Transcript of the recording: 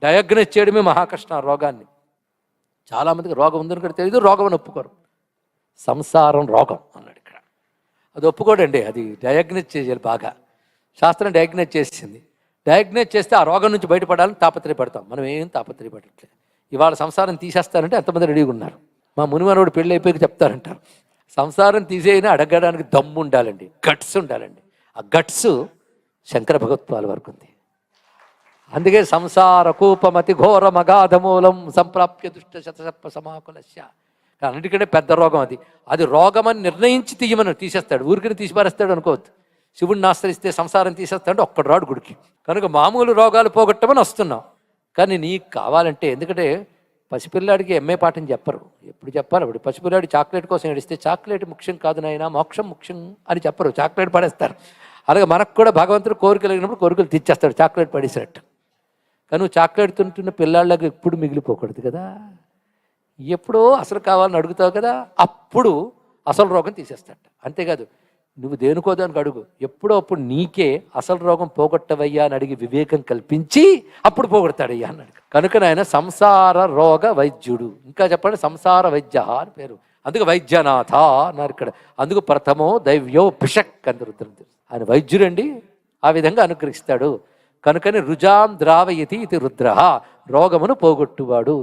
Diagnose చేయడమే మహాకష్టం ఆ రోగాన్ని. చాలామందికి రోగం ఉందని కూడా తెలియదు, రోగం అని ఒప్పుకోరు. సంసారం రోగం అన్నాడు ఇక్కడ. అది ఒప్పుకోడండి, అది డయాగ్నైజ్ చేయాలి బాగా. శాస్త్రం డయాగ్నైజ్ చేసింది. డయాగ్నైజ్ చేస్తే ఆ రోగం నుంచి బయటపడాలని తాపత్రయపడతాం. మనం ఏం తాపత్రయపడట్లేదు. ఇవాళ సంసారం తీసేస్తారంటే ఎంతమంది రెడీగా ఉన్నారు. మా మునిమనోడు పెళ్ళి అయిపోయి చెప్తారంటారు, సంసారం తీసేయని అడగడానికి దమ్ము ఉండాలండి, గట్స్ ఉండాలండి. ఆ గట్స్ శంకర భగవత్పాల వరకు ఉంది. అందుకే సంసార కూపమతి ఘోర మగాధమూలం సంప్రాప్య దుష్ట శతసర్ప సమాకులస్య. అన్నిటికంటే పెద్ద రోగం అది. అది రోగమని నిర్ణయించి తీయమని తీసేస్తాడు, ఊరికని తీసిపారేస్తాడు అనుకోవద్దు. శివుడిని ఆశ్రయిస్తే సంసారం తీసేస్తాడంటే ఒక్కడు రాడు గుడికి. కనుక మామూలు రోగాలు పోగొట్టమని వస్తున్నాం. కానీ నీకు కావాలంటే, ఎందుకంటే పసిపిల్లాడికి ఎంఏ పాఠం చెప్పరు, ఎప్పుడు చెప్పాలి అప్పుడు. పసిపిల్లాడి చాక్లెట్ కోసం ఏడిస్తే చాక్లెట్ ముఖ్యం కాదు నాయనా, మోక్షం ముఖ్యం అని చెప్పరు, చాక్లెట్ పడేస్తారు. అలాగే మనకు కూడా భగవంతుడు కోరికలు కలిగినప్పుడు కోరికలు తెచ్చేస్తాడు చాక్లెట్ పడేసినట్టు. కానీ నువ్వు చాక్లెట్ తింటున్న పిల్లాళ్ళకి ఎప్పుడు మిగిలిపోకూడదు కదా, ఎప్పుడో అసలు కావాలని అడుగుతావు కదా, అప్పుడు అసలు రోగం తీసేస్తాడు. అంతేకాదు నువ్వు దేనికోదానికి అడుగు, ఎప్పుడో అప్పుడు నీకే అసలు రోగం పోగొట్టవయ్యా అని అడిగి వివేకం కల్పించి అప్పుడు పోగొడతాడయ్యా అన్నాడు. కనుక ఆయన సంసార రోగ వైద్యుడు. ఇంకా చెప్పండి, సంసార వైద్య అని పేరు. అందుకు వైద్యనాథ అన్నారు ఇక్కడ. అందుకు ప్రథమో దైవ్యో భిషక్ అని రుద్రం. ఆయన వైద్యుడండి, ఆ విధంగా అనుగ్రహిస్తాడు. కనుకని రుజాం ద్రావయతి ఇది రుద్ర, రోగమును పోగొట్టువాడు.